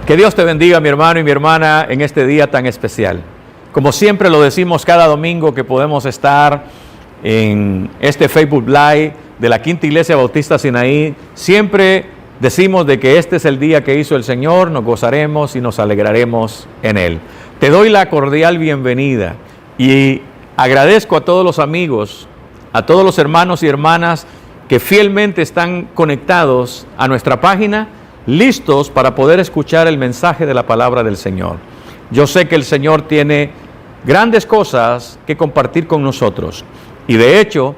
Que Dios te bendiga, mi hermano y mi hermana, en este día tan especial. Como siempre lo decimos cada domingo que podemos estar en este Facebook Live de la Quinta Iglesia Bautista Sinaí, siempre decimos de que este es el día que hizo el Señor, nos gozaremos y nos alegraremos en Él. Te doy la cordial bienvenida y agradezco a todos los amigos, a todos los hermanos y hermanas que fielmente están conectados a nuestra página, listos para poder escuchar el mensaje de la palabra del Señor. Yo sé que el Señor tiene grandes cosas que compartir con nosotros y de hecho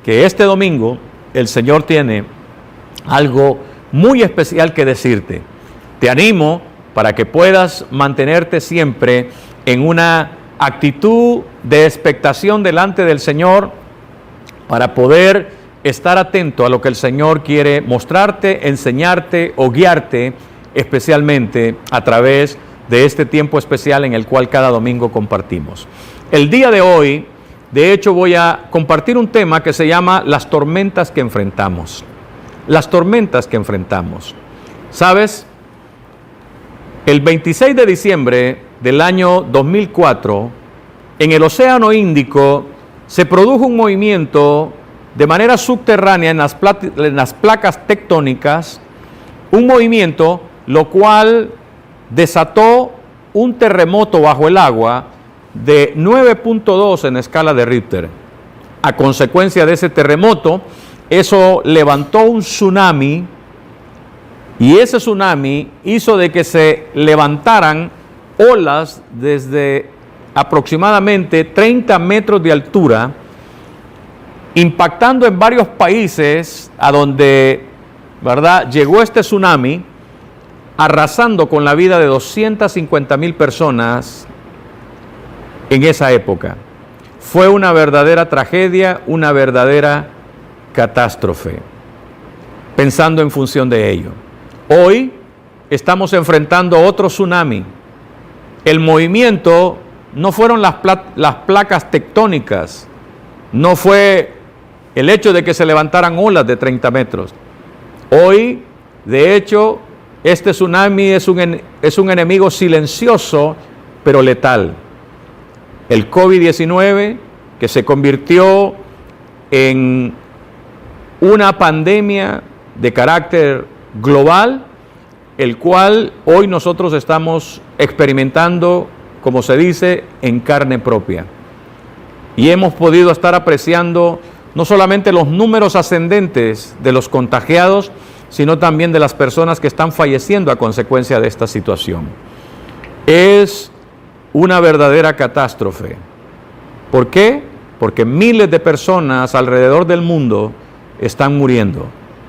que este domingo el Señor tiene algo muy especial que decirte. Te animo para que puedas mantenerte siempre en una actitud de expectación delante del Señor para poder estar atento a lo que el Señor quiere mostrarte, enseñarte o guiarte, especialmente a través de este tiempo especial en el cual cada domingo compartimos. El día de hoy, de hecho, voy a compartir un tema que se llama las tormentas que enfrentamos. Las tormentas que enfrentamos. ¿Sabes? El 26 de diciembre del año 2004, en el Océano Índico, se produjo un movimiento de manera subterránea en las placas tectónicas, un movimiento lo cual desató un terremoto bajo el agua de 9.2 en escala de Richter. A consecuencia de ese terremoto, eso levantó un tsunami y ese tsunami hizo de que se levantaran olas desde aproximadamente 30 metros de altura, impactando en varios países a donde, ¿verdad?, llegó este tsunami, arrasando con la vida de 250,000 personas en esa época. Fue una verdadera tragedia, una verdadera catástrofe, pensando en función de ello. Hoy estamos enfrentando otro tsunami. El movimiento no fueron las placas tectónicas, no fue el hecho de que se levantaran olas de 30 metros. Hoy, de hecho, este tsunami es un enemigo silencioso, pero letal. El COVID-19, que se convirtió en una pandemia de carácter global, el cual hoy nosotros estamos experimentando, como se dice, en carne propia. Y hemos podido estar apreciando no solamente los números ascendentes de los contagiados, sino también de las personas que están falleciendo a consecuencia de esta situación. Es una verdadera catástrofe. ¿Por qué? Porque miles de personas alrededor del mundo están muriendo,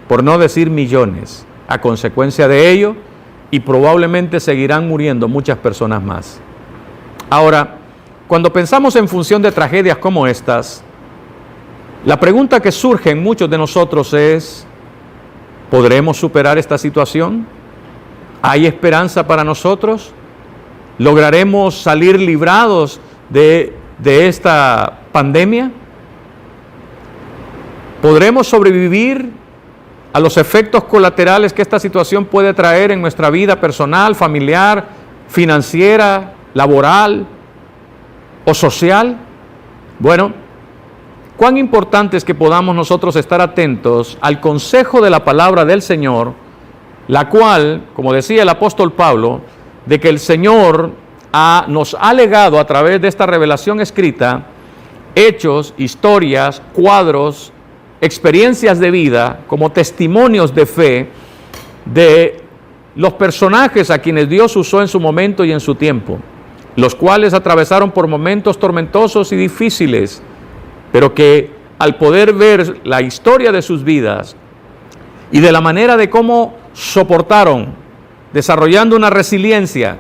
por no decir millones, a consecuencia de ello, y probablemente seguirán muriendo muchas personas más. Ahora, cuando pensamos en función de tragedias como estas, la pregunta que surge en muchos de nosotros es, ¿podremos superar esta situación? ¿Hay esperanza para nosotros? ¿Lograremos salir librados de esta pandemia? ¿Podremos sobrevivir a los efectos colaterales que esta situación puede traer en nuestra vida personal, familiar, financiera, laboral o social? Bueno, cuán importante es que podamos nosotros estar atentos al consejo de la palabra del Señor, la cual, como decía el apóstol Pablo, de que el Señor nos ha legado a través de esta revelación escrita, hechos, historias, cuadros, experiencias de vida, como testimonios de fe de los personajes a quienes Dios usó en su momento y en su tiempo, los cuales atravesaron por momentos tormentosos y difíciles, pero que al poder ver la historia de sus vidas y de la manera de cómo soportaron, desarrollando una resiliencia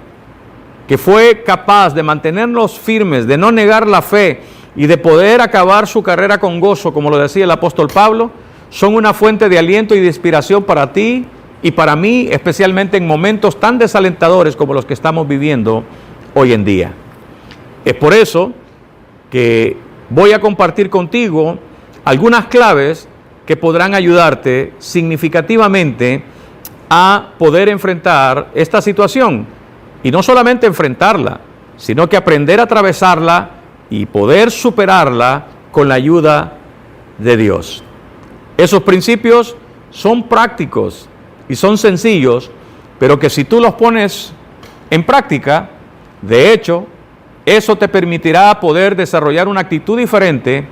que fue capaz de mantenerlos firmes, de no negar la fe y de poder acabar su carrera con gozo, como lo decía el apóstol Pablo, son una fuente de aliento y de inspiración para ti y para mí, especialmente en momentos tan desalentadores como los que estamos viviendo hoy en día. Es por eso que voy a compartir contigo algunas claves que podrán ayudarte significativamente a poder enfrentar esta situación. Y no solamente enfrentarla, sino que aprender a atravesarla y poder superarla con la ayuda de Dios. Esos principios son prácticos y son sencillos, pero que si tú los pones en práctica, de hecho, eso te permitirá poder desarrollar una actitud diferente,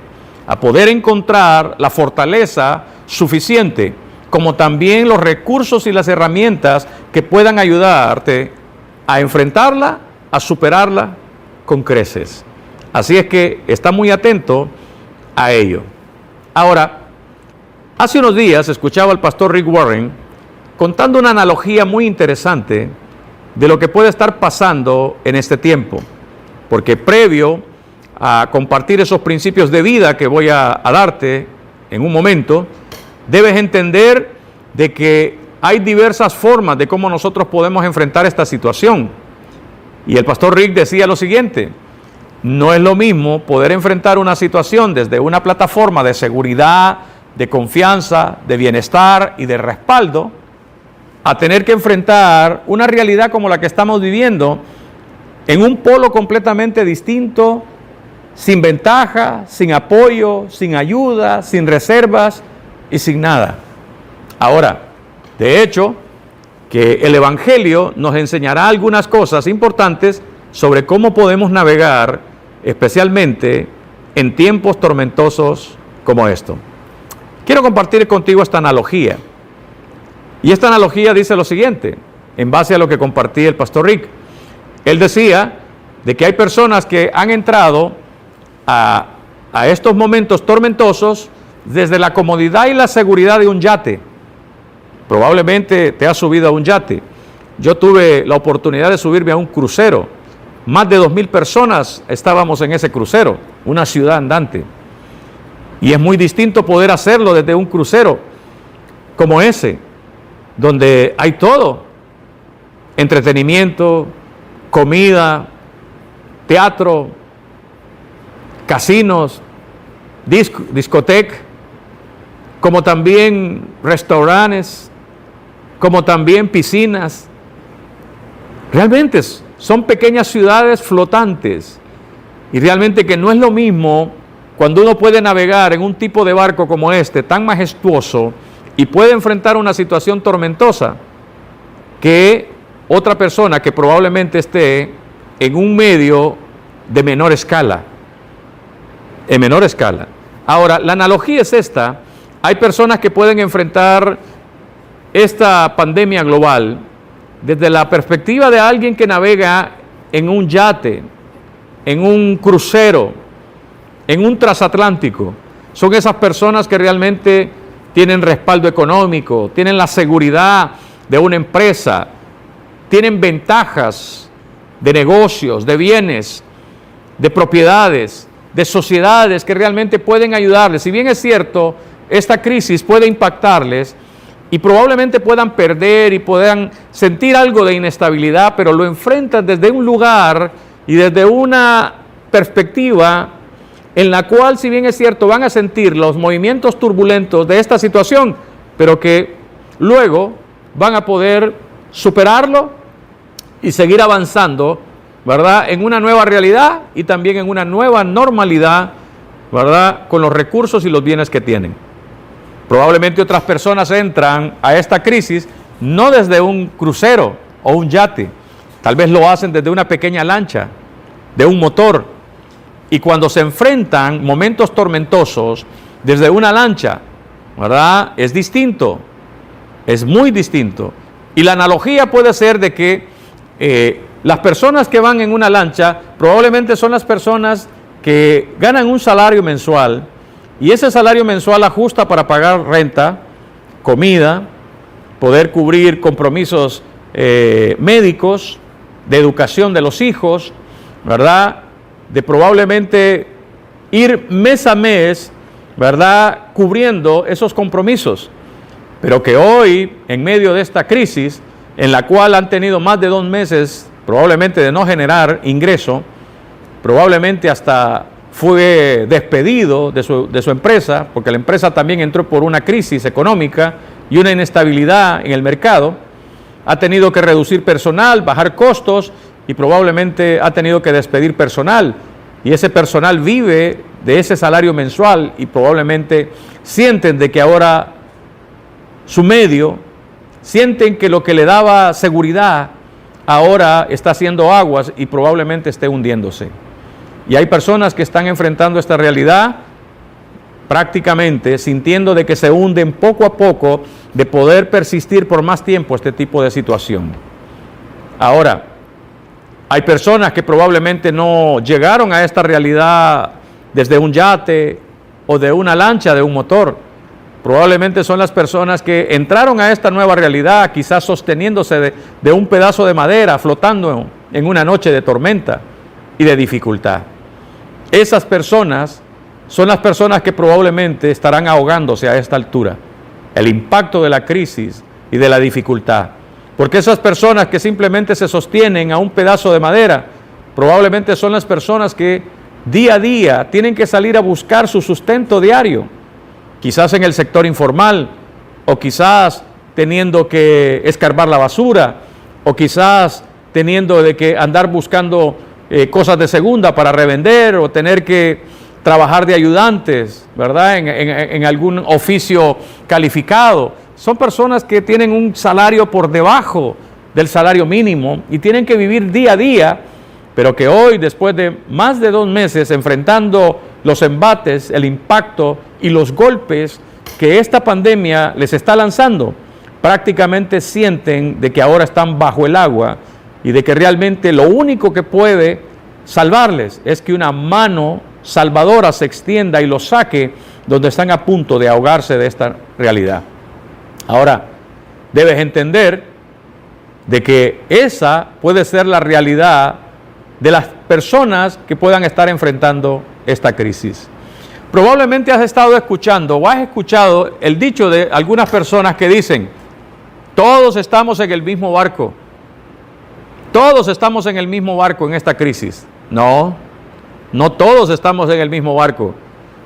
a poder encontrar la fortaleza suficiente, como también los recursos y las herramientas que puedan ayudarte a enfrentarla, a superarla con creces. Así es que está muy atento a ello. Ahora, hace unos días escuchaba al pastor Rick Warren contando una analogía muy interesante de lo que puede estar pasando en este tiempo, porque previo a compartir esos principios de vida que voy a darte en un momento, debes entender de que hay diversas formas de cómo nosotros podemos enfrentar esta situación. Y el pastor Rick decía lo siguiente: no es lo mismo poder enfrentar una situación desde una plataforma de seguridad, de confianza, de bienestar y de respaldo, a tener que enfrentar una realidad como la que estamos viviendo en un polo completamente distinto, sin ventaja, sin apoyo, sin ayuda, sin reservas y sin nada. Ahora, de hecho, que el Evangelio nos enseñará algunas cosas importantes sobre cómo podemos navegar, especialmente en tiempos tormentosos como esto. Quiero compartir contigo esta analogía. Y esta analogía dice lo siguiente, en base a lo que compartí el pastor Rick. Él decía de que hay personas que han entrado a estos momentos tormentosos desde la comodidad y la seguridad de un yate. Probablemente te has subido a un yate. Yo tuve la oportunidad de subirme a un crucero. Más de 2,000 personas estábamos en ese crucero, una ciudad andante. Y es muy distinto poder hacerlo desde un crucero como ese, donde hay todo: entretenimiento, comida, teatro, casinos, discoteca, como también restaurantes, como también piscinas. Realmente son pequeñas ciudades flotantes, y realmente que no es lo mismo cuando uno puede navegar en un tipo de barco como este, tan majestuoso, y puede enfrentar una situación tormentosa, que otra persona que probablemente esté en un medio de menor escala, en menor escala. Ahora, la analogía es esta: hay personas que pueden enfrentar esta pandemia global desde la perspectiva de alguien que navega en un yate, en un crucero, en un transatlántico. Son esas personas que realmente tienen respaldo económico, tienen la seguridad de una empresa, tienen ventajas de negocios, de bienes, de propiedades, de sociedades que realmente pueden ayudarles. Si bien es cierto, esta crisis puede impactarles y probablemente puedan perder y puedan sentir algo de inestabilidad, pero lo enfrentan desde un lugar y desde una perspectiva en la cual, si bien es cierto, van a sentir los movimientos turbulentos de esta situación, pero que luego van a poder superarlo y seguir avanzando, ¿verdad?, en una nueva realidad y también en una nueva normalidad, ¿verdad?, con los recursos y los bienes que tienen. Probablemente otras personas entran a esta crisis no desde un crucero o un yate, tal vez lo hacen desde una pequeña lancha, de un motor. Y cuando se enfrentan momentos tormentosos desde una lancha, ¿verdad?, es distinto, es muy distinto. Y la analogía puede ser de que las personas que van en una lancha probablemente son las personas que ganan un salario mensual, y ese salario mensual ajusta para pagar renta, comida, poder cubrir compromisos médicos, de educación de los hijos, ¿verdad?, de probablemente ir mes a mes, ¿verdad?, cubriendo esos compromisos. Pero que hoy, en medio de esta crisis, en la cual han tenido más de 2 meses probablemente de no generar ingreso, probablemente hasta fue despedido de su empresa, porque la empresa también entró por una crisis económica y una inestabilidad en el mercado. ha tenido que reducir personal, bajar costos y probablemente ha tenido que despedir personal. Y ese personal vive de ese salario mensual y probablemente sienten de que ahora su medio, sienten que lo que le daba seguridad ahora está haciendo aguas y probablemente esté hundiéndose. Y hay personas que están enfrentando esta realidad prácticamente sintiendo de que se hunden poco a poco de poder persistir por más tiempo este tipo de situación. Ahora, hay personas que probablemente no llegaron a esta realidad desde un yate o de una lancha, de un motor. Probablemente son las personas que entraron a esta nueva realidad, quizás sosteniéndose de un pedazo de madera, flotando en una noche de tormenta y de dificultad. Esas personas son las personas que probablemente estarán ahogándose a esta altura. El impacto de la crisis y de la dificultad. Porque esas personas que simplemente se sostienen a un pedazo de madera, probablemente son las personas que día a día tienen que salir a buscar su sustento diario. Quizás en el sector informal, o quizás teniendo que escarbar la basura, o quizás teniendo de que andar buscando cosas de segunda para revender, o tener que trabajar de ayudantes, ¿verdad? En algún oficio calificado. Son personas que tienen un salario por debajo del salario mínimo y tienen que vivir día a día, pero que hoy, después de más de 2 meses enfrentando los embates, el impacto y los golpes que esta pandemia les está lanzando, prácticamente sienten de que ahora están bajo el agua y de que realmente lo único que puede salvarles es que una mano salvadora se extienda y los saque donde están a punto de ahogarse de esta realidad. Ahora, debes entender de que esa puede ser la realidad de las personas que puedan estar enfrentando esta crisis. Probablemente has estado escuchando o has escuchado el dicho de algunas personas que dicen: todos estamos en el mismo barco. Todos estamos en el mismo barco en esta crisis. No todos estamos en el mismo barco.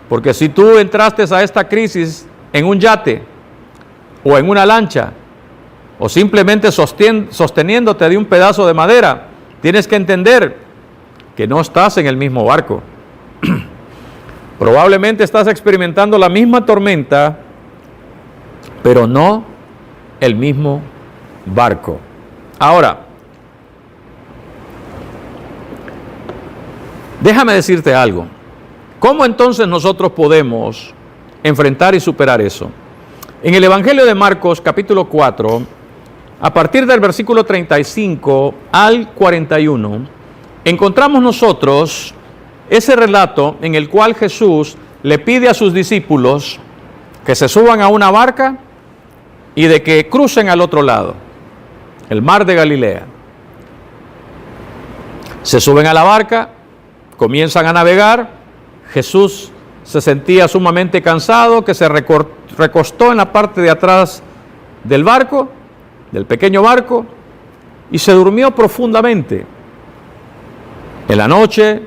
Porque si tú entraste a esta crisis en un yate, o en una lancha, o simplemente sosteniéndote de un pedazo de madera, tienes que entender que no estás en el mismo barco. Probablemente estás experimentando la misma tormenta, pero no el mismo barco. Ahora, déjame decirte algo. ¿Cómo entonces nosotros podemos enfrentar y superar eso? En el Evangelio de Marcos, capítulo 4, a partir del versículo 35 al 41, encontramos nosotros ese relato en el cual Jesús le pide a sus discípulos que se suban a una barca y de que crucen al otro lado, el mar de Galilea. Se suben a la barca, comienzan a navegar. Jesús se sentía sumamente cansado, que se recostó en la parte de atrás del barco, del pequeño barco, y se durmió profundamente. En la noche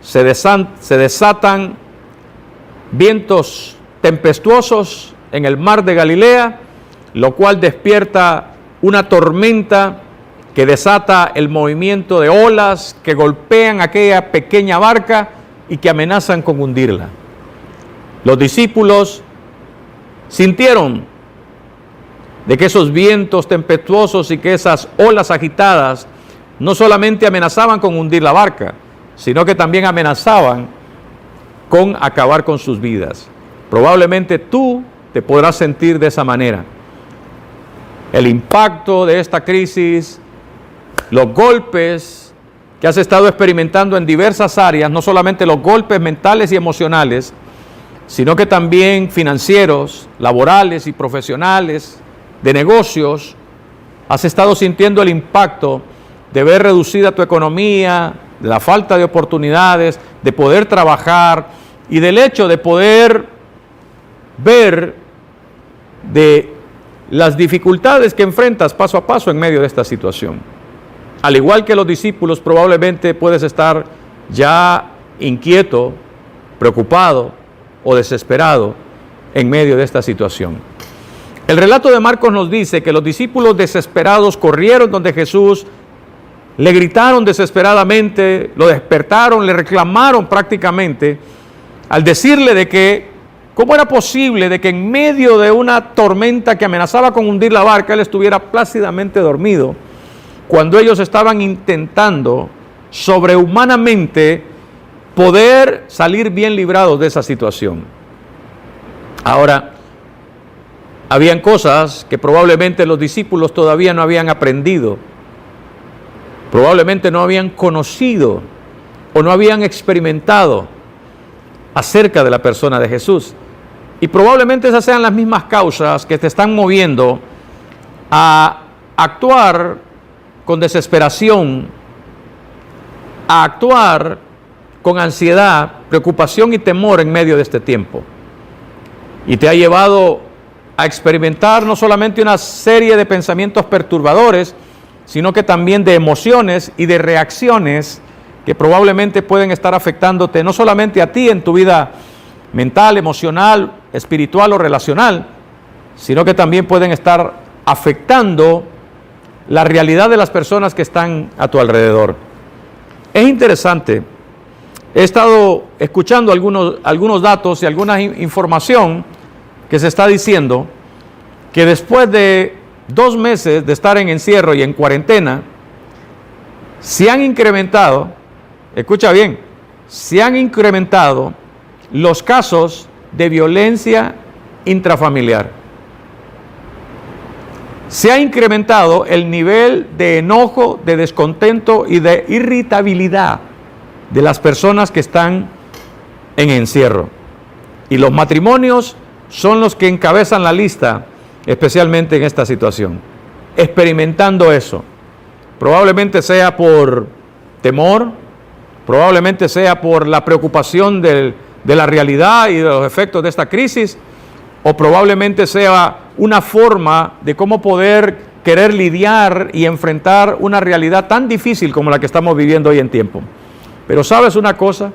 se desatan vientos tempestuosos en el mar de Galilea, lo cual despierta una tormenta que desata el movimiento de olas que golpean aquella pequeña barca y que amenazan con hundirla. Los discípulos sintieron de que esos vientos tempestuosos y que esas olas agitadas no solamente amenazaban con hundir la barca, sino que también amenazaban con acabar con sus vidas. Probablemente tú te podrás sentir de esa manera. El impacto de esta crisis, los golpes que has estado experimentando en diversas áreas, no solamente los golpes mentales y emocionales, sino que también financieros, laborales y profesionales, de negocios. Has estado sintiendo el impacto de ver reducida tu economía, de la falta de oportunidades, de poder trabajar y del hecho de poder ver de las dificultades que enfrentas paso a paso en medio de esta situación. Al igual que los discípulos, probablemente puedes estar ya inquieto, preocupado o desesperado en medio de esta situación. El relato de Marcos nos dice que los discípulos desesperados corrieron donde Jesús, le gritaron desesperadamente, lo despertaron, le reclamaron prácticamente, al decirle de que cómo era posible de que en medio de una tormenta que amenazaba con hundir la barca, él estuviera plácidamente dormido, cuando ellos estaban intentando sobrehumanamente poder salir bien librados de esa situación. Ahora, habían cosas que probablemente los discípulos todavía no habían aprendido, probablemente no habían conocido o no habían experimentado acerca de la persona de Jesús. Y probablemente esas sean las mismas causas que te están moviendo a actuar con desesperación, a actuar con ansiedad, preocupación y temor en medio de este tiempo. Y te ha llevado a experimentar no solamente una serie de pensamientos perturbadores, sino que también de emociones y de reacciones que probablemente pueden estar afectándote no solamente a ti en tu vida mental, emocional, espiritual o relacional, sino que también pueden estar afectando la realidad de las personas que están a tu alrededor. Es interesante, he estado escuchando algunos datos y alguna información que se está diciendo que después de 2 meses de estar en encierro y en cuarentena, se han incrementado, escucha bien, se han incrementado los casos de violencia intrafamiliar. Se ha incrementado el nivel de enojo, de descontento y de irritabilidad de las personas que están en encierro. Y los matrimonios son los que encabezan la lista, especialmente en esta situación, experimentando eso. Probablemente sea por temor, probablemente sea por la preocupación de la realidad y de los efectos de esta crisis, o probablemente sea una forma de cómo poder querer lidiar y enfrentar una realidad tan difícil como la que estamos viviendo hoy en tiempo. Pero ¿sabes una cosa?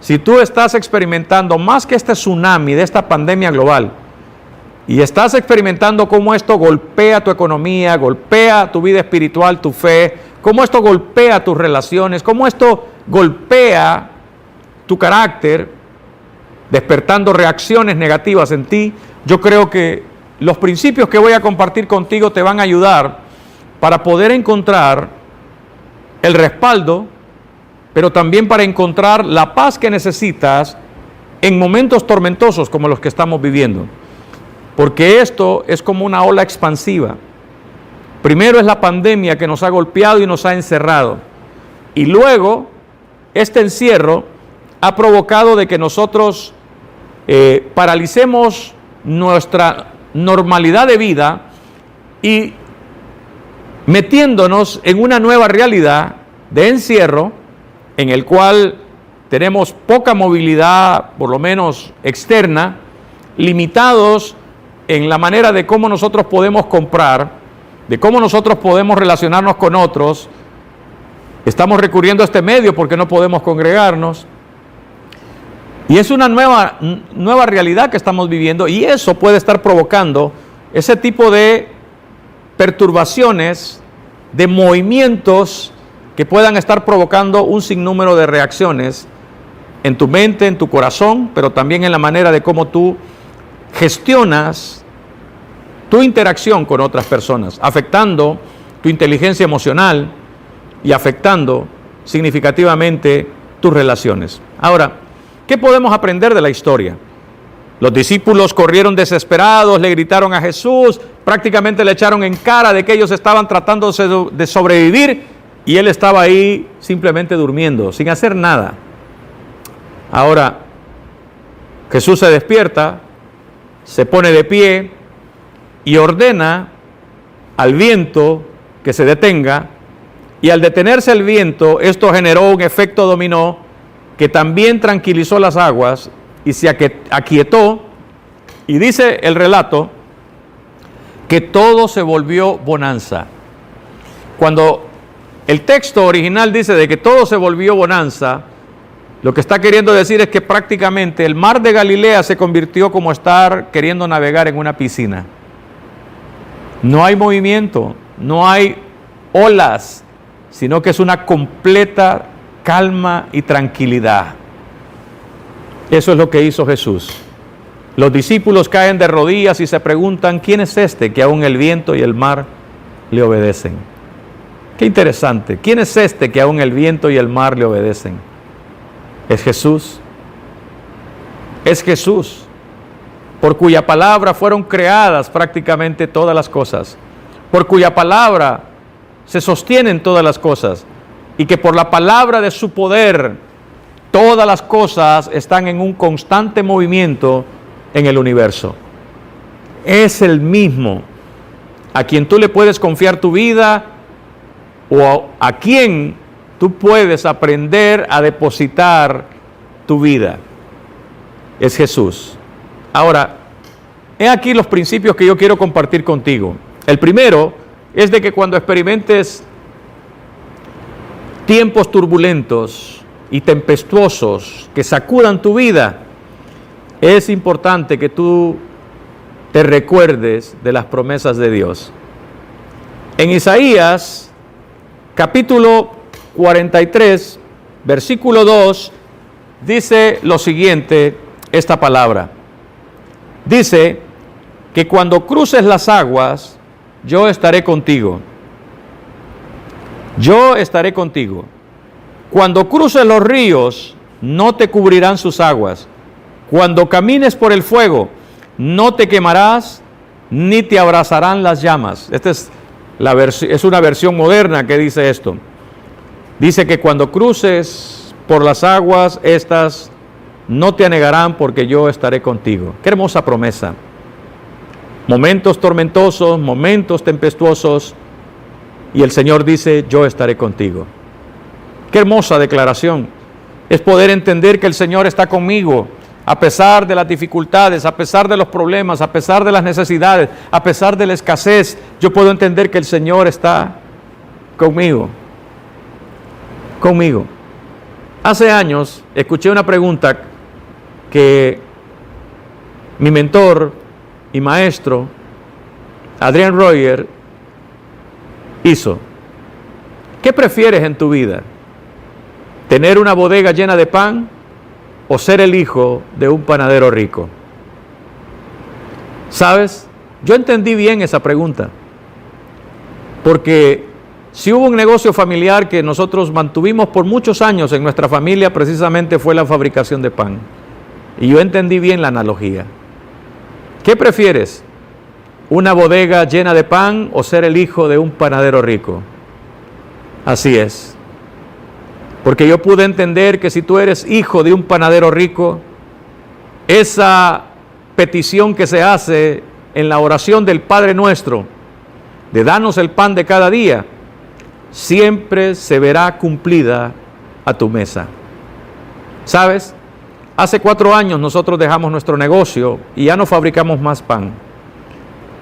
Si tú estás experimentando más que este tsunami de esta pandemia global, y estás experimentando cómo esto golpea tu economía, golpea tu vida espiritual, tu fe, cómo esto golpea tus relaciones, cómo esto golpea tu carácter, despertando reacciones negativas en ti, yo creo que los principios que voy a compartir contigo te van a ayudar para poder encontrar el respaldo, pero también para encontrar la paz que necesitas en momentos tormentosos como los que estamos viviendo. Porque esto es como una ola expansiva. Primero es la pandemia que nos ha golpeado y nos ha encerrado. Y luego, este encierro ha provocado de que nosotros paralicemos nuestra normalidad de vida y metiéndonos en una nueva realidad de encierro en el cual tenemos poca movilidad, por lo menos externa, limitados en la manera de cómo nosotros podemos comprar, de cómo nosotros podemos relacionarnos con otros. Estamos recurriendo a este medio porque no podemos congregarnos. Y es una nueva realidad que estamos viviendo, y eso puede estar provocando ese tipo de perturbaciones, de movimientos que puedan estar provocando un sinnúmero de reacciones en tu mente, en tu corazón, pero también en la manera de cómo tú gestionas tu interacción con otras personas, afectando tu inteligencia emocional y afectando significativamente tus relaciones. Ahora, ¿qué podemos aprender de la historia? Los discípulos corrieron desesperados, le gritaron a Jesús, prácticamente le echaron en cara de que ellos estaban tratando de sobrevivir y él estaba ahí simplemente durmiendo, sin hacer nada. Ahora, Jesús se despierta, se pone de pie y ordena al viento que se detenga, y al detenerse el viento, esto generó un efecto dominó que también tranquilizó las aguas y se aquietó, y dice el relato que todo se volvió bonanza. Cuando el texto original dice de que todo se volvió bonanza, lo que está queriendo decir es que prácticamente el mar de Galilea se convirtió como estar queriendo navegar en una piscina. No hay movimiento, no hay olas, sino que es una completa calma y tranquilidad. Eso es lo que hizo Jesús. Los discípulos caen de rodillas y se preguntan, ¿quién es este que aún el viento y el mar le obedecen? Qué interesante. ¿Quién es este que aún el viento y el mar le obedecen? Es Jesús. Es Jesús, por cuya palabra fueron creadas prácticamente todas las cosas, por cuya palabra se sostienen todas las cosas, y que por la palabra de su poder todas las cosas están en un constante movimiento en el universo. Es el mismo a quien tú le puedes confiar tu vida, o a quien tú puedes aprender a depositar tu vida. Es Jesús. Ahora, he aquí los principios que yo quiero compartir contigo. El primero es de que cuando experimentes tiempos turbulentos y tempestuosos que sacudan tu vida, es importante que tú te recuerdes de las promesas de Dios. En Isaías, capítulo 43, versículo 2, dice lo siguiente, esta palabra. Dice que cuando cruces las aguas, yo estaré contigo. Yo estaré contigo. Cuando cruces los ríos, no te cubrirán sus aguas. Cuando camines por el fuego, no te quemarás, ni te abrazarán las llamas. Esta es una versión moderna que dice esto. Dice que cuando cruces por las aguas, estas no te anegarán porque yo estaré contigo. Qué hermosa promesa. Momentos tormentosos, momentos tempestuosos, y el Señor dice, yo estaré contigo. Qué hermosa declaración. Es poder entender que el Señor está conmigo, a pesar de las dificultades, a pesar de los problemas, a pesar de las necesidades, a pesar de la escasez. Yo puedo entender que el Señor está conmigo. Conmigo. Hace años escuché una pregunta que mi mentor y maestro, Adrian Royer, hizo. ¿Qué prefieres en tu vida? ¿Tener una bodega llena de pan o ser el hijo de un panadero rico? ¿Sabes? Yo entendí bien esa pregunta, porque si hubo un negocio familiar que nosotros mantuvimos por muchos años en nuestra familia, precisamente fue la fabricación de pan. Y yo entendí bien la analogía. ¿Qué prefieres? ¿Una bodega llena de pan o ser el hijo de un panadero rico? Así es. Porque yo pude entender que si tú eres hijo de un panadero rico, esa petición que se hace en la oración del Padre Nuestro, de danos el pan de cada día, siempre se verá cumplida a tu mesa. ¿Sabes? Hace 4 años nosotros dejamos nuestro negocio y ya no fabricamos más pan.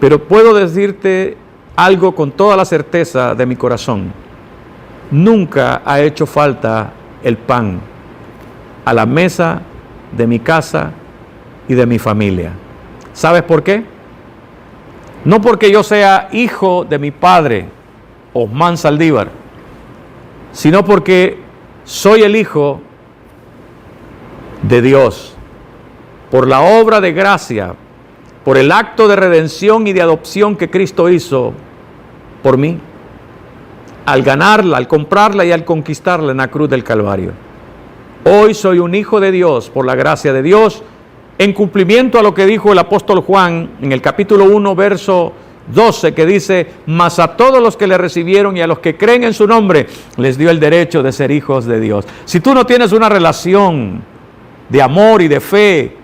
Pero puedo decirte algo con toda la certeza de mi corazón. Nunca ha hecho falta el pan a la mesa de mi casa y de mi familia. ¿Sabes por qué? No porque yo sea hijo de mi padre, Osman Saldívar, sino porque soy el hijo de Dios, por la obra de gracia, por el acto de redención y de adopción que Cristo hizo por mí, al ganarla, al comprarla y al conquistarla en la cruz del Calvario. Hoy soy un hijo de Dios por la gracia de Dios, en cumplimiento a lo que dijo el apóstol Juan en el capítulo 1, verso 12, que dice, mas a todos los que le recibieron y a los que creen en su nombre, les dio el derecho de ser hijos de Dios. Si tú no tienes una relación de amor y de fe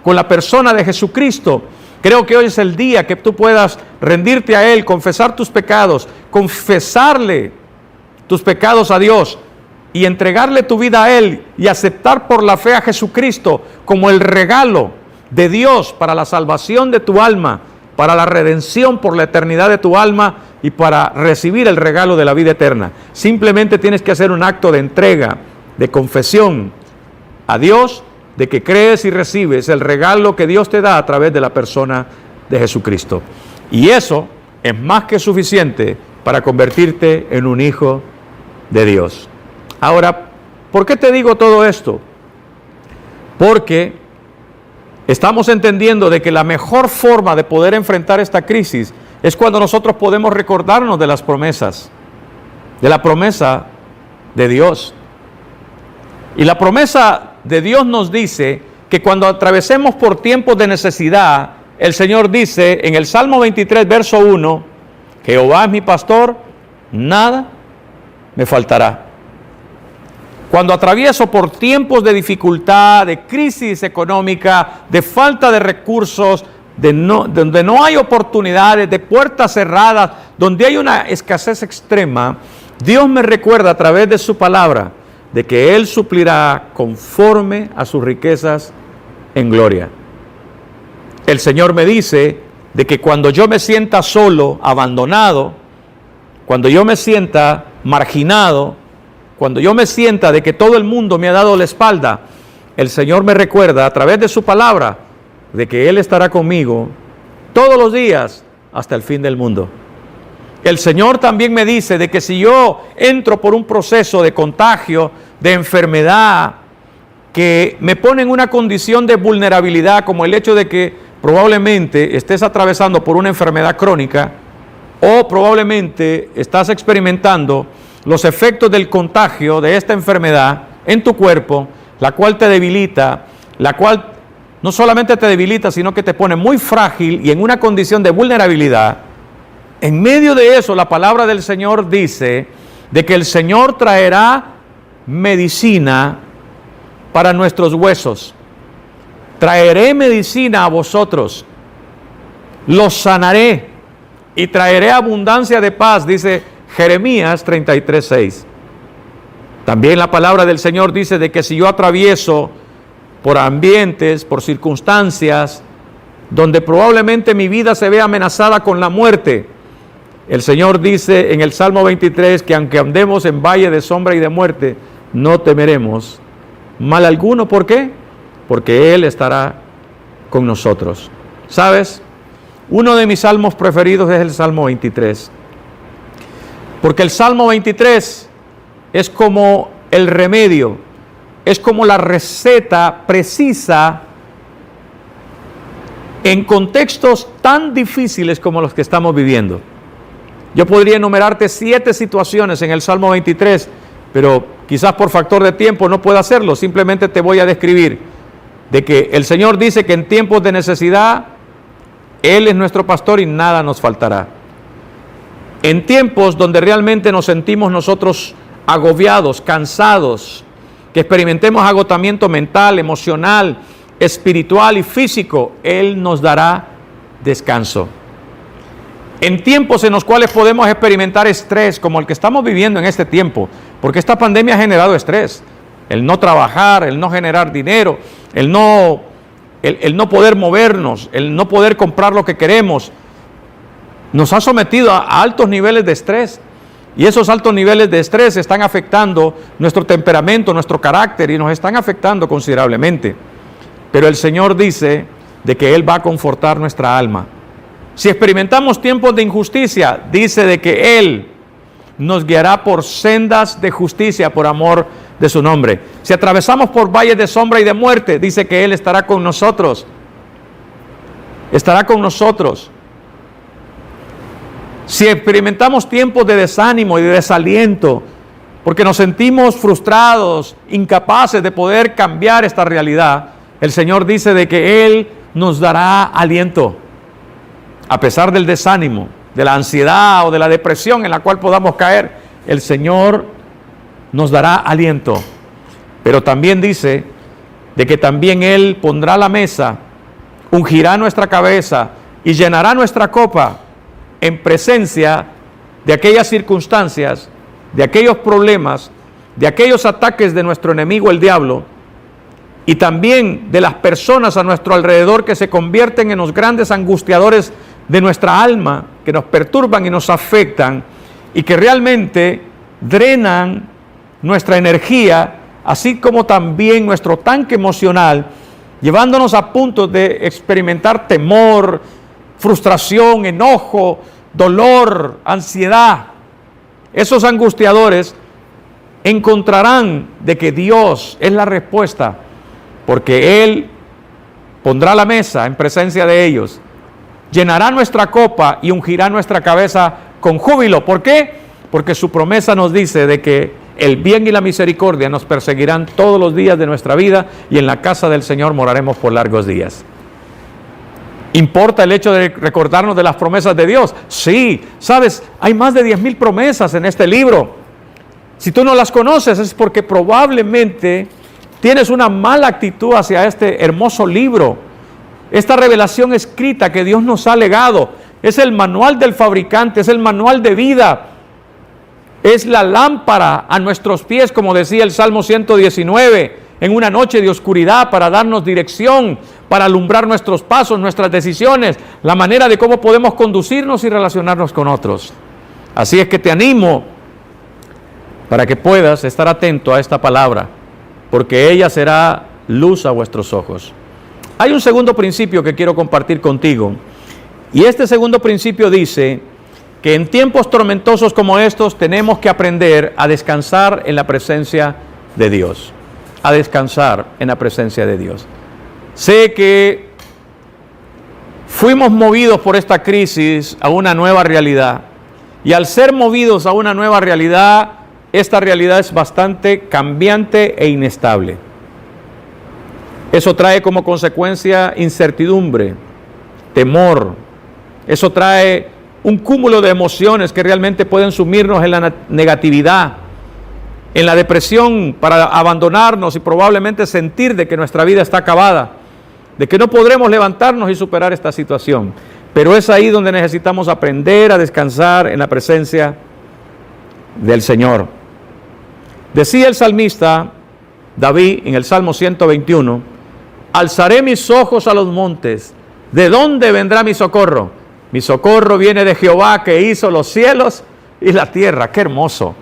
con la persona de Jesucristo, creo que hoy es el día que tú puedas rendirte a Él, confesar tus pecados, confesarle tus pecados a Dios y entregarle tu vida a Él y aceptar por la fe a Jesucristo como el regalo de Dios para la salvación de tu alma, para la redención por la eternidad de tu alma y para recibir el regalo de la vida eterna. Simplemente tienes que hacer un acto de entrega, de confesión a Dios, de que crees y recibes el regalo que Dios te da a través de la persona de Jesucristo. Y eso es más que suficiente para convertirte en un hijo de Dios. Ahora, ¿por qué te digo todo esto? Porque estamos entendiendo de que la mejor forma de poder enfrentar esta crisis es cuando nosotros podemos recordarnos de las promesas, de la promesa de Dios. Y la promesa de Dios nos dice que cuando atravesemos por tiempos de necesidad, el Señor dice en el Salmo 23, verso 1, Jehová es mi pastor, nada me faltará. Cuando atravieso por tiempos de dificultad, de crisis económica, de falta de recursos, donde no hay oportunidades, de puertas cerradas, donde hay una escasez extrema, Dios me recuerda a través de su palabra de que Él suplirá conforme a sus riquezas en gloria. El Señor me dice de que cuando yo me sienta solo, abandonado, cuando yo me sienta marginado, cuando yo me sienta de que todo el mundo me ha dado la espalda, el Señor me recuerda a través de su palabra de que Él estará conmigo todos los días hasta el fin del mundo. El Señor también me dice de que si yo entro por un proceso de contagio, de enfermedad, que me pone en una condición de vulnerabilidad, como el hecho de que probablemente estés atravesando por una enfermedad crónica o probablemente estás experimentando los efectos del contagio de esta enfermedad en tu cuerpo, la cual te debilita, la cual no solamente te debilita, sino que te pone muy frágil y en una condición de vulnerabilidad. En medio de eso, la palabra del Señor dice de que el Señor traerá medicina para nuestros huesos. Traeré medicina a vosotros, los sanaré y traeré abundancia de paz, dice Jeremías 33:6. También la palabra del Señor dice de que si yo atravieso por ambientes, por circunstancias, donde probablemente mi vida se vea amenazada con la muerte, el Señor dice en el Salmo 23 que aunque andemos en valle de sombra y de muerte, no temeremos mal alguno. ¿Por qué? Porque Él estará con nosotros. ¿Sabes? Uno de mis salmos preferidos es el Salmo 23. Porque el Salmo 23 es como el remedio, es como la receta precisa en contextos tan difíciles como los que estamos viviendo. Yo podría enumerarte 7 situaciones en el Salmo 23, pero quizás por factor de tiempo no pueda hacerlo. Simplemente te voy a describir de que el Señor dice que en tiempos de necesidad Él es nuestro pastor y nada nos faltará. En tiempos donde realmente nos sentimos nosotros agobiados, cansados, que experimentemos agotamiento mental, emocional, espiritual y físico, Él nos dará descanso. En tiempos en los cuales podemos experimentar estrés, como el que estamos viviendo en este tiempo, porque esta pandemia ha generado estrés, el no trabajar, el no generar dinero, el no poder movernos, el no poder comprar lo que queremos, nos ha sometido a altos niveles de estrés. Y esos altos niveles de estrés están afectando nuestro temperamento, nuestro carácter y nos están afectando considerablemente. Pero el Señor dice de que Él va a confortar nuestra alma. Si experimentamos tiempos de injusticia, dice de que Él nos guiará por sendas de justicia por amor de su nombre. Si atravesamos por valles de sombra y de muerte, dice que Él estará con nosotros. Estará con nosotros. Si experimentamos tiempos de desánimo y de desaliento, porque nos sentimos frustrados, incapaces de poder cambiar esta realidad, el Señor dice de que Él nos dará aliento. A pesar del desánimo, de la ansiedad o de la depresión en la cual podamos caer, el Señor nos dará aliento. Pero también dice de que también Él pondrá la mesa, ungirá nuestra cabeza y llenará nuestra copa en presencia de aquellas circunstancias, de aquellos problemas, de aquellos ataques de nuestro enemigo el diablo, y también de las personas a nuestro alrededor que se convierten en los grandes angustiadores de nuestra alma, que nos perturban y nos afectan, y que realmente drenan nuestra energía, así como también nuestro tanque emocional, llevándonos a punto de experimentar temor, frustración, enojo, dolor, ansiedad, esos angustiadores encontrarán de que Dios es la respuesta, porque Él pondrá la mesa en presencia de ellos, llenará nuestra copa y ungirá nuestra cabeza con júbilo. ¿Por qué? Porque su promesa nos dice de que el bien y la misericordia nos perseguirán todos los días de nuestra vida, y en la casa del Señor moraremos por largos días. ¿Importa el hecho de recordarnos de las promesas de Dios? Sí, sabes, hay más de 10,000 promesas en este libro. Si tú no las conoces es porque probablemente tienes una mala actitud hacia este hermoso libro. Esta revelación escrita que Dios nos ha legado es el manual del fabricante, es el manual de vida, es la lámpara a nuestros pies, como decía el Salmo 119, en una noche de oscuridad, para darnos dirección, para alumbrar nuestros pasos, nuestras decisiones, la manera de cómo podemos conducirnos y relacionarnos con otros. Así es que te animo para que puedas estar atento a esta palabra, porque ella será luz a vuestros ojos. Hay un segundo principio que quiero compartir contigo, y este segundo principio dice que en tiempos tormentosos como estos tenemos que aprender a descansar en la presencia de Dios. A descansar en la presencia de Dios. Sé que fuimos movidos por esta crisis a una nueva realidad, y al ser movidos a una nueva realidad, esta realidad es bastante cambiante e inestable. Eso trae como consecuencia incertidumbre, temor. Eso trae un cúmulo de emociones que realmente pueden sumirnos en la negatividad, en la depresión, para abandonarnos y probablemente sentir de que nuestra vida está acabada, de que no podremos levantarnos y superar esta situación. Pero es ahí donde necesitamos aprender a descansar en la presencia del Señor. Decía el salmista David en el Salmo 121, alzaré mis ojos a los montes, ¿de dónde vendrá mi socorro? Mi socorro viene de Jehová, que hizo los cielos y la tierra. ¡Qué hermoso!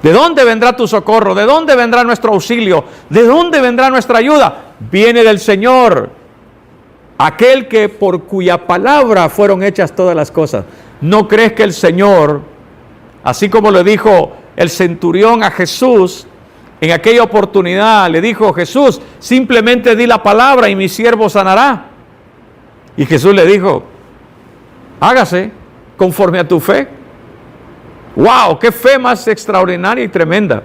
¿De dónde vendrá tu socorro? ¿De dónde vendrá nuestro auxilio? ¿De dónde vendrá nuestra ayuda? Viene del Señor, aquel que por cuya palabra fueron hechas todas las cosas. ¿No crees que el Señor, así como le dijo el centurión a Jesús, en aquella oportunidad le dijo: Jesús, simplemente di la palabra y mi siervo sanará? Y Jesús le dijo: hágase conforme a tu fe. ¡Wow! ¡Qué fe más extraordinaria y tremenda!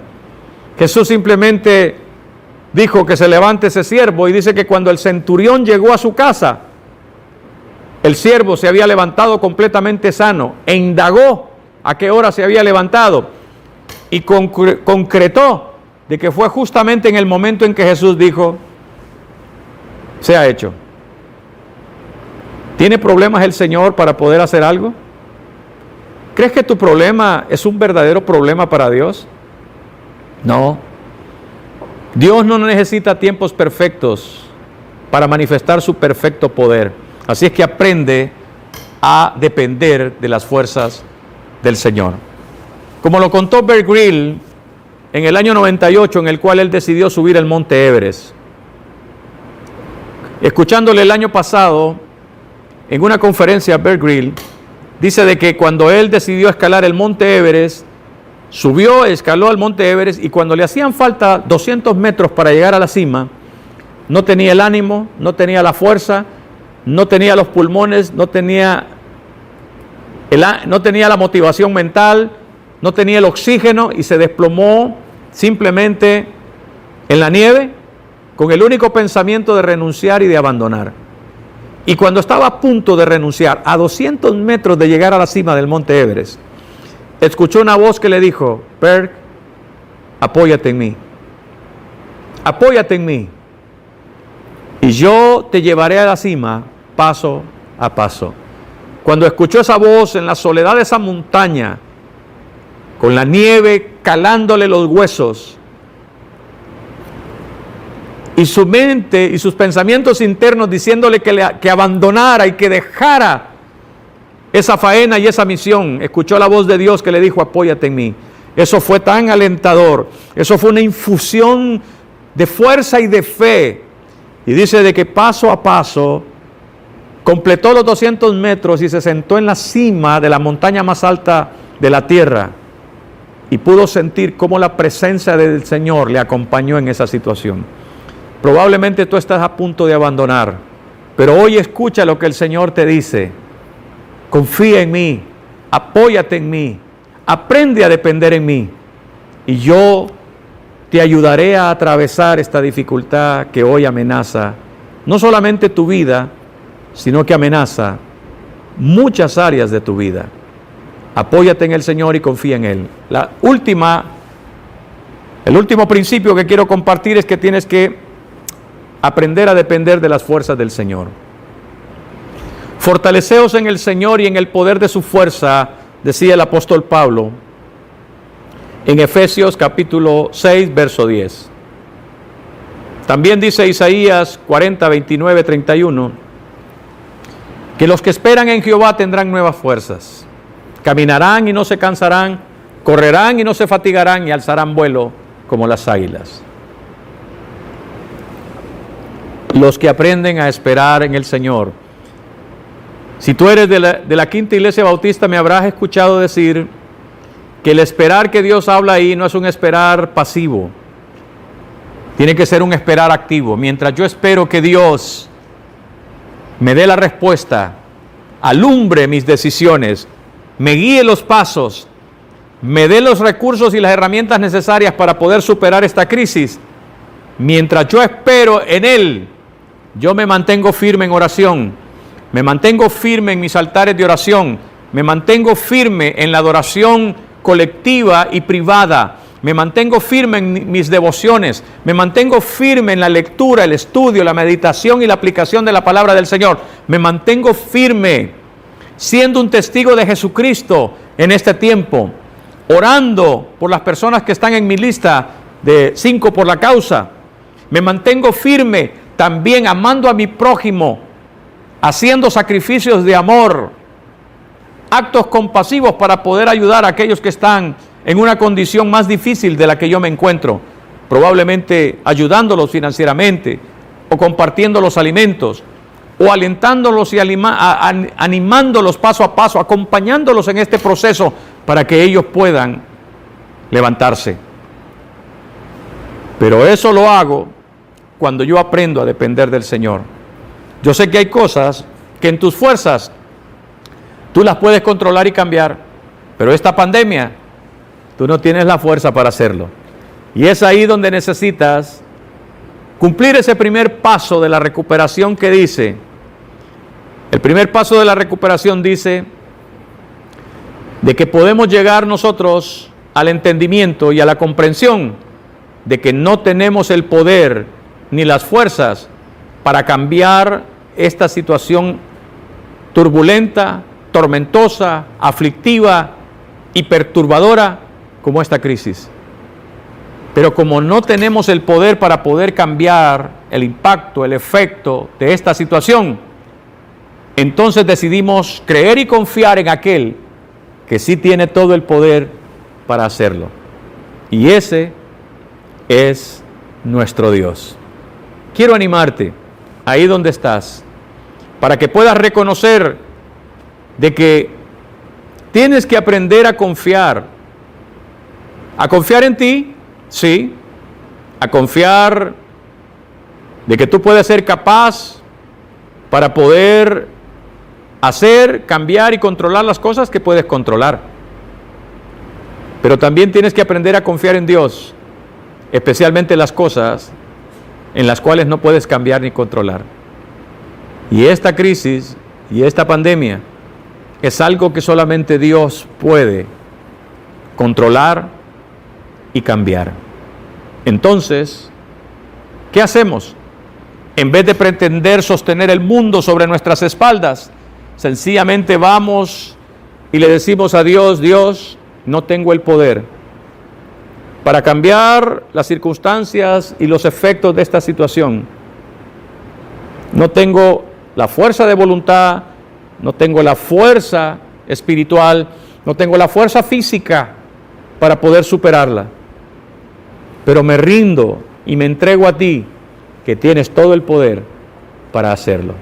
Jesús simplemente dijo que se levante ese siervo, y dice que cuando el centurión llegó a su casa, el siervo se había levantado completamente sano, e indagó a qué hora se había levantado, y concretó de que fue justamente en el momento en que Jesús dijo: sea hecho. ¿Tiene problemas el Señor para poder hacer algo? ¿Crees que tu problema es un verdadero problema para Dios? No. Dios no necesita tiempos perfectos para manifestar su perfecto poder. Así es que aprende a depender de las fuerzas del Señor. Como lo contó Bear Grylls en el año 98, en el cual él decidió subir el monte Everest. Escuchándole el año pasado en una conferencia, Bear Grylls dice de que cuando él decidió escalar el monte Everest, subió, escaló el monte Everest, y cuando le hacían falta 200 metros para llegar a la cima, no tenía el ánimo, no tenía la fuerza, no tenía los pulmones, no tenía la motivación mental, no tenía el oxígeno, y se desplomó simplemente en la nieve con el único pensamiento de renunciar y de abandonar. Y cuando estaba a punto de renunciar, a 200 metros de llegar a la cima del monte Everest, escuchó una voz que le dijo: Berg, apóyate en mí, apóyate en mí, y yo te llevaré a la cima paso a paso. Cuando escuchó esa voz en la soledad de esa montaña, con la nieve calándole los huesos, y su mente y sus pensamientos internos diciéndole que abandonara y que dejara esa faena y esa misión, escuchó la voz de Dios que le dijo: apóyate en mí. Eso fue tan alentador, eso fue una infusión de fuerza y de fe, y dice de que paso a paso Completó los 200 metros y se sentó en la cima de la montaña más alta de la tierra y pudo sentir cómo la presencia del Señor le acompañó en esa situación. Probablemente tú estás a punto de abandonar, pero hoy escucha lo que el Señor te dice. Confía en mí, apóyate en mí, aprende a depender en mí y yo te ayudaré a atravesar esta dificultad que hoy amenaza no solamente tu vida, sino que amenaza muchas áreas de tu vida. Apóyate en el Señor y confía en Él. El último principio que quiero compartir es que tienes que aprender a depender de las fuerzas del Señor. Fortaleceos en el Señor y en el poder de su fuerza, decía el apóstol Pablo en Efesios capítulo 6, verso 10. También dice Isaías 40, 29, 31, que los que esperan en Jehová tendrán nuevas fuerzas, caminarán y no se cansarán, correrán y no se fatigarán y alzarán vuelo como las águilas. Los que aprenden a esperar en el Señor. Si tú eres de la Quinta Iglesia Bautista, me habrás escuchado decir que el esperar que Dios habla ahí no es un esperar pasivo, tiene que ser un esperar activo. Mientras yo espero que Dios me dé la respuesta, alumbre mis decisiones, me guíe los pasos, me dé los recursos y las herramientas necesarias para poder superar esta crisis, mientras yo espero en Él, yo me mantengo firme en oración, me mantengo firme en mis altares de oración, me mantengo firme en la adoración colectiva y privada, me mantengo firme en mis devociones, me mantengo firme en la lectura, el estudio, la meditación y la aplicación de la palabra del Señor, me mantengo firme siendo un testigo de Jesucristo en este tiempo, orando por las personas que están en mi lista de 5 por la causa, me mantengo firme también amando a mi prójimo, haciendo sacrificios de amor, actos compasivos para poder ayudar a aquellos que están en una condición más difícil de la que yo me encuentro, probablemente ayudándolos financieramente, o compartiendo los alimentos, o alentándolos y animándolos paso a paso, acompañándolos en este proceso para que ellos puedan levantarse. Pero eso lo hago cuando yo aprendo a depender del Señor. Yo sé que hay cosas que en tus fuerzas tú las puedes controlar y cambiar, pero esta pandemia tú no tienes la fuerza para hacerlo. Y es ahí donde necesitas cumplir ese primer paso de la recuperación que dice, el primer paso de la recuperación dice de que podemos llegar nosotros al entendimiento y a la comprensión de que no tenemos el poder ni las fuerzas para cambiar esta situación turbulenta, tormentosa, aflictiva y perturbadora como esta crisis. Pero como no tenemos el poder para poder cambiar el impacto, el efecto de esta situación, entonces decidimos creer y confiar en aquel que sí tiene todo el poder para hacerlo. Y ese es nuestro Dios. Quiero animarte ahí donde estás, para que puedas reconocer de que tienes que aprender a confiar en ti, sí, a confiar de que tú puedes ser capaz para poder hacer, cambiar y controlar las cosas que puedes controlar. Pero también tienes que aprender a confiar en Dios, especialmente las cosas en las cuales no puedes cambiar ni controlar. Y esta crisis y esta pandemia es algo que solamente Dios puede controlar y cambiar. Entonces, ¿qué hacemos? En vez de pretender sostener el mundo sobre nuestras espaldas, sencillamente vamos y le decimos a Dios: Dios, no tengo el poder para cambiar las circunstancias y los efectos de esta situación. No tengo la fuerza de voluntad, no tengo la fuerza espiritual, no tengo la fuerza física para poder superarla. Pero me rindo y me entrego a ti, que tienes todo el poder para hacerlo.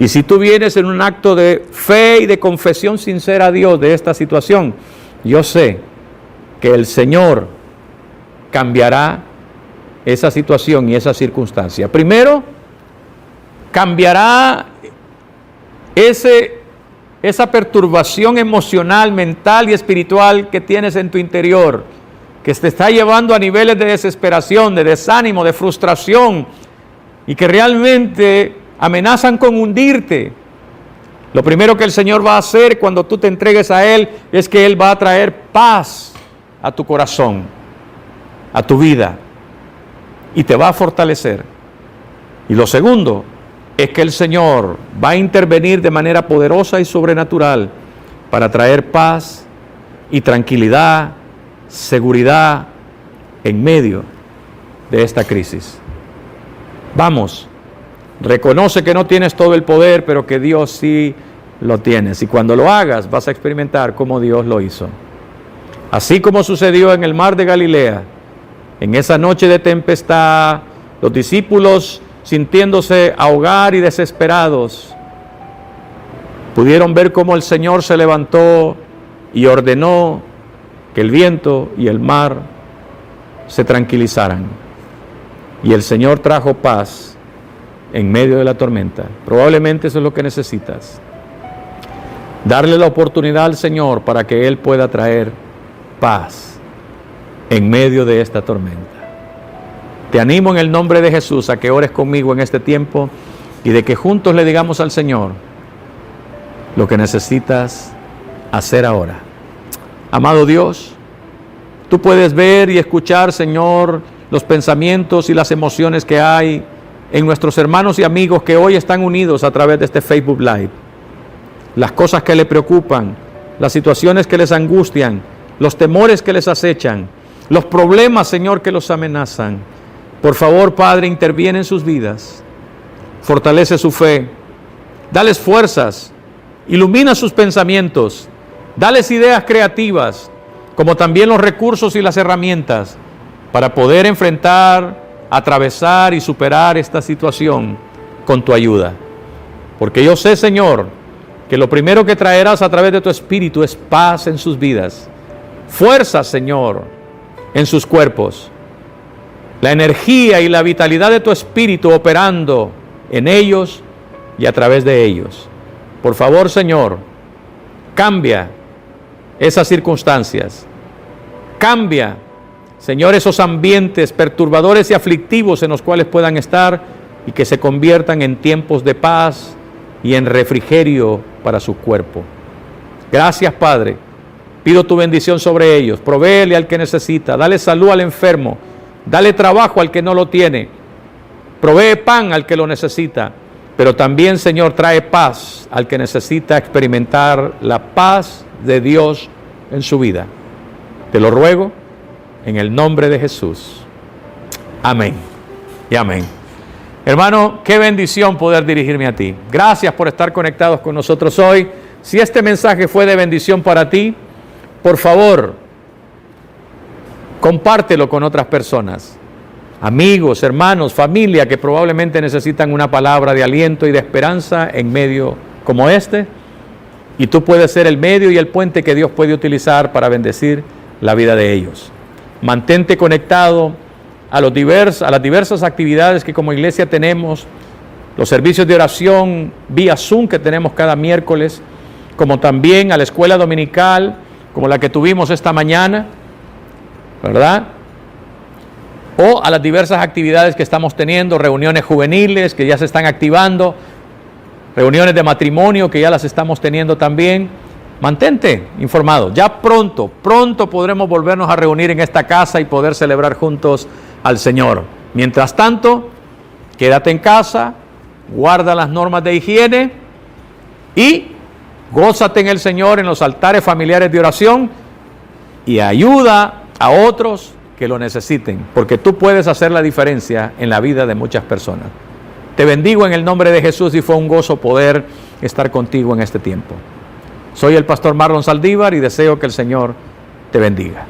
Y si tú vienes en un acto de fe y de confesión sincera a Dios de esta situación, yo sé que el Señor cambiará esa situación y esa circunstancia. Primero, cambiará esa perturbación emocional, mental y espiritual que tienes en tu interior, que te está llevando a niveles de desesperación, de desánimo, de frustración, y que realmente amenazan con hundirte. Lo primero que el Señor va a hacer cuando tú te entregues a Él es que Él va a traer paz a tu corazón, a tu vida, y te va a fortalecer. Y lo segundo es que el Señor va a intervenir de manera poderosa y sobrenatural para traer paz y tranquilidad, seguridad en medio de esta crisis. Vamos, reconoce que no tienes todo el poder, pero que Dios sí lo tienes. Y cuando lo hagas, vas a experimentar cómo Dios lo hizo. Así como sucedió en el mar de Galilea, en esa noche de tempestad, los discípulos, sintiéndose ahogar y desesperados, pudieron ver cómo el Señor se levantó y ordenó que el viento y el mar se tranquilizaran. Y el Señor trajo paz en medio de la tormenta. Probablemente eso es lo que necesitas. Darle la oportunidad al Señor para que Él pueda traer paz en medio de esta tormenta. Te animo en el nombre de Jesús a que ores conmigo en este tiempo y de que juntos le digamos al Señor lo que necesitas hacer ahora. Amado Dios, tú puedes ver y escuchar, Señor, los pensamientos y las emociones que hay en nuestros hermanos y amigos que hoy están unidos a través de este Facebook Live. Las cosas que les preocupan, las situaciones que les angustian, los temores que les acechan, los problemas, Señor, que los amenazan. Por favor, Padre, interviene en sus vidas, fortalece su fe, dales fuerzas, ilumina sus pensamientos, dales ideas creativas, como también los recursos y las herramientas para poder enfrentar, atravesar y superar esta situación con tu ayuda. Porque yo sé, Señor, que lo primero que traerás a través de tu Espíritu es paz en sus vidas, fuerza, Señor, en sus cuerpos, la energía y la vitalidad de tu Espíritu operando en ellos y a través de ellos. Por favor, Señor, cambia esas circunstancias, cambia, Señor, esos ambientes perturbadores y aflictivos en los cuales puedan estar y que se conviertan en tiempos de paz y en refrigerio para su cuerpo. Gracias, Padre. Pido tu bendición sobre ellos. Provéele al que necesita. Dale salud al enfermo. Dale trabajo al que no lo tiene. Provee pan al que lo necesita. Pero también, Señor, trae paz al que necesita experimentar la paz de Dios en su vida. Te lo ruego en el nombre de Jesús. Amén y amén. Hermano, qué bendición poder dirigirme a ti. Gracias por estar conectados con nosotros hoy. Si este mensaje fue de bendición para ti, por favor, compártelo con otras personas, amigos, hermanos, familia que probablemente necesitan una palabra de aliento y de esperanza en medio como este. Y tú puedes ser el medio y el puente que Dios puede utilizar para bendecir la vida de ellos. Mantente conectado a las diversas actividades que como iglesia tenemos, los servicios de oración vía Zoom que tenemos cada miércoles, como también a la escuela dominical, como la que tuvimos esta mañana, ¿verdad? O a las diversas actividades que estamos teniendo, reuniones juveniles que ya se están activando, reuniones de matrimonio que ya las estamos teniendo también. Mantente informado. Ya pronto podremos volvernos a reunir en esta casa y poder celebrar juntos al Señor. Mientras tanto, quédate en casa, guarda las normas de higiene y gózate en el Señor en los altares familiares de oración y ayuda a otros que lo necesiten, porque tú puedes hacer la diferencia en la vida de muchas personas. Te bendigo en el nombre de Jesús y fue un gozo poder estar contigo en este tiempo. Soy el pastor Marlon Saldívar y deseo que el Señor te bendiga.